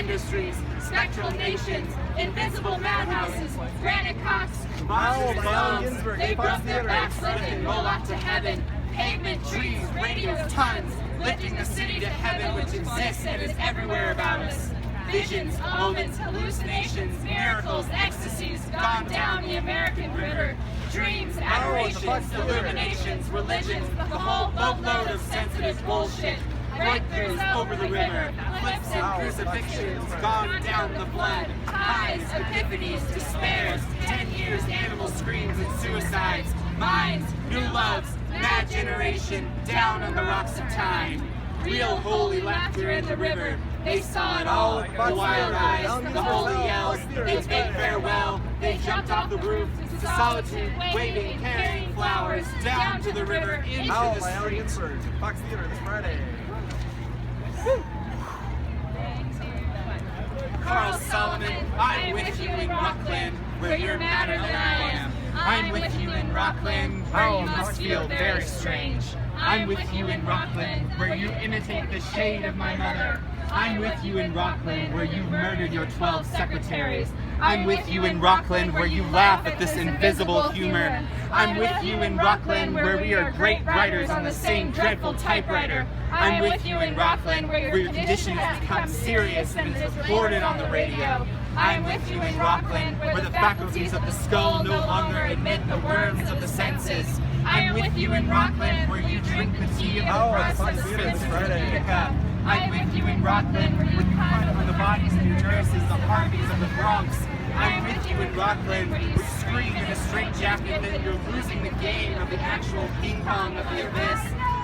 industries, spectral nations, invincible madhouses, granite cocks, monsters and bombs. They broke their backs lifting Moloch to heaven. Pavement, trees, radios, tons, lifting the city to heaven which exists and is everywhere about us. Visions, omens, hallucinations, miracles, ecstasies, gone down the American river. Dreams, adorations, illuminations, religions, the whole boatload of sensitive bullshit. Breakthroughs over the river, flips and crucifixions, gone down the blood. Highs, epiphanies, despairs, 10 years, animal screams and suicides. Minds, new loves, mad generation, down on the rocks of time. Real holy laughter in the river. They saw it all, the wild eyes, the holy yells. They bade farewell, they jumped off the roof to solitude, waving, carrying flowers down to the river, into the streets. Fox Theater this Friday. Carl Solomon, I'm with you in Rockland, where you're madder than I am. I'm with you in Rockland, where you must feel very strange. I'm with you in Rockland, where you imitate the shade of my mother. I'm with you in Rockland, where you murdered your 12 secretaries. I'm with you in Rockland, where you laugh at this invisible humor. I'm with you in Rockland, where we are great writers on the same dreadful typewriter. I'm with you in Rockland, where your condition has become serious and is reported on the radio. I'm with you in Rockland, where the faculties of the skull no longer admit the worms of the senses. I'm with you in Rockland, where you drink the tea of the breast and spits into the Utica. I'm with you in Rockland, where you hunt for the bodies of your nurses, the Harveys of the Bronx. I'm with you in Rockland, where you scream in a straitjacket that you're losing the game of the actual ping pong of the abyss.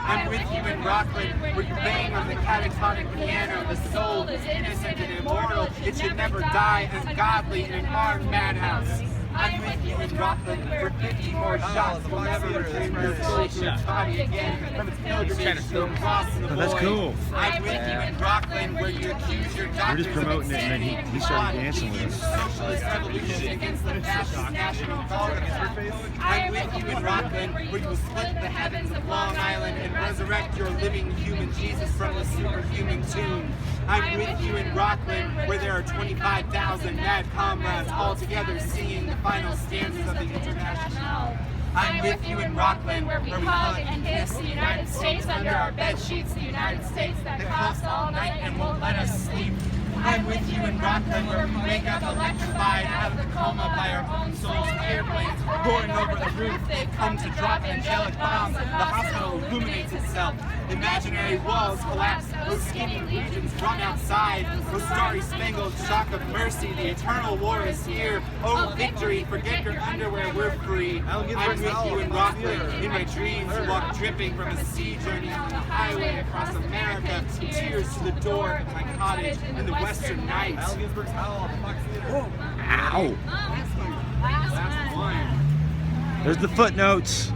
I'm with you in Rockland, where you bang on the catatonic piano. The soul is innocent and immortal. It should never die, ungodly in an armed madhouse. I'm with you in Rockland, where 50 more shots will never return your soul to its body again from its pilgrimage to the cross of the void. That's cool. I'm with you in Rockland, where you accuse your doctors We're just promoting of it, and then he started dancing with us. Socialist revolution against the fascist national dogma. I'm with you in Rockland, where you will split the heavens of Long Island and resurrect your living human Jesus from the superhuman tomb. I'm with you in Rockland, where there are 25,000 mad comrades all together singing the final stanzas of the International. I'm with you in Rockland, where we hug and kiss the United States under our bed sheets, the United States that coughs all night and won't let us sleep. I'm with you in Rockland, where we wake up electrified out of the coma by our own souls. Airplanes roaring over the roof, they've come to drop angelic bombs. The hospital illuminates itself. Imaginary walls collapse. Those skinny legions run outside. Those starry-spangled shock of mercy. The eternal war is here. Oh, victory! Forget your underwear. We're free. I'm with you in Rockland. In my dreams, you walk dripping from a sea journey on the highway across America. Tears to the door of my cottage in the western night. GINSBERG'S HOWL at the Fox Theater. Ow! Last one. There's the footnotes.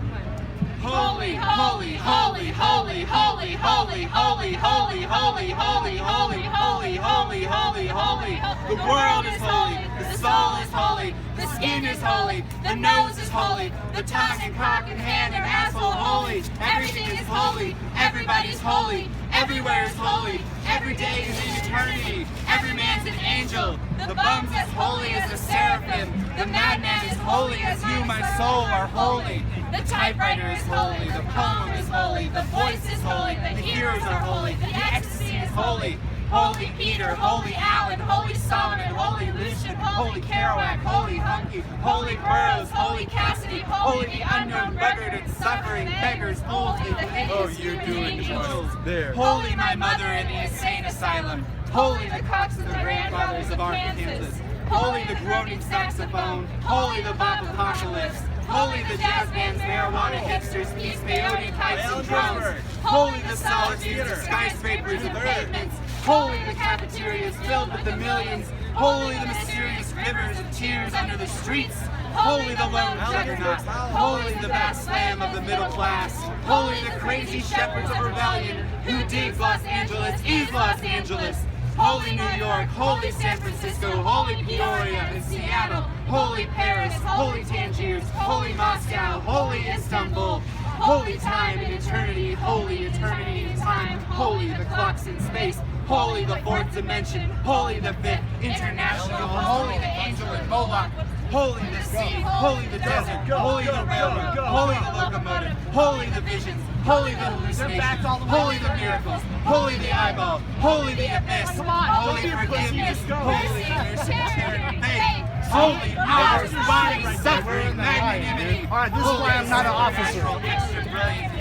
Holy, holy, holy, holy, holy, holy, holy, holy, holy, holy, holy, holy, holy, holy, holy. The world is holy, the soul is holy, the skin is holy, the nose is holy, the tongue and cock and hand and asshole holy. Everything is holy, everybody's holy, everywhere is holy, every day is an eternity, every man's an angel. The bum's as holy as a seraphim, the madman is holy as you, my soul, are holy. The typewriter is holy, the poem is holy, the voice is holy, the heroes are holy, the ecstasy is holy. Holy Peter, Holy Allen, Holy Solomon, Holy Lucian, Holy Kerouac, Holy Hunky, Holy Burroughs, Holy Cassidy, Holy the unknown beggared and suffering beggars, Holy the hideous human angels. Holy my mother in the insane asylum, Holy the cocks and the grandfathers of Arkansas, Holy the groaning saxophone, Holy the Bop Apocalypse, Holy the jazz bands, marijuana hipsters, peace, peyote pipes and drums, Holy the solitudes, the skyscrapers and pavements, Holy the cafeterias filled with the millions, Holy the mysterious rivers of tears under the streets, Holy the lone juggernaut, Holy the vast slam of the middle class, Holy the crazy shepherds of rebellion, who digs Los Angeles is Los Angeles, Holy New York, Holy San Francisco, Holy Peoria and Seattle, Holy Paris, Holy Tangiers, Holy Moscow, Holy Istanbul, Holy time and eternity and time, Holy the clocks in space, holy the fourth dimension, holy the fifth international, holy the angel and Moloch, holy the sea, holy the desert, holy the railroad, holy the locomotive, holy the visions, holy the hallucinations, holy the miracles, holy the eyeball, holy the abyss, holy forgiveness, holy mercy, charity, faith, holy hours, body, suffering, magnanimity. All right, this is why I'm not an officer. Extra brilliant,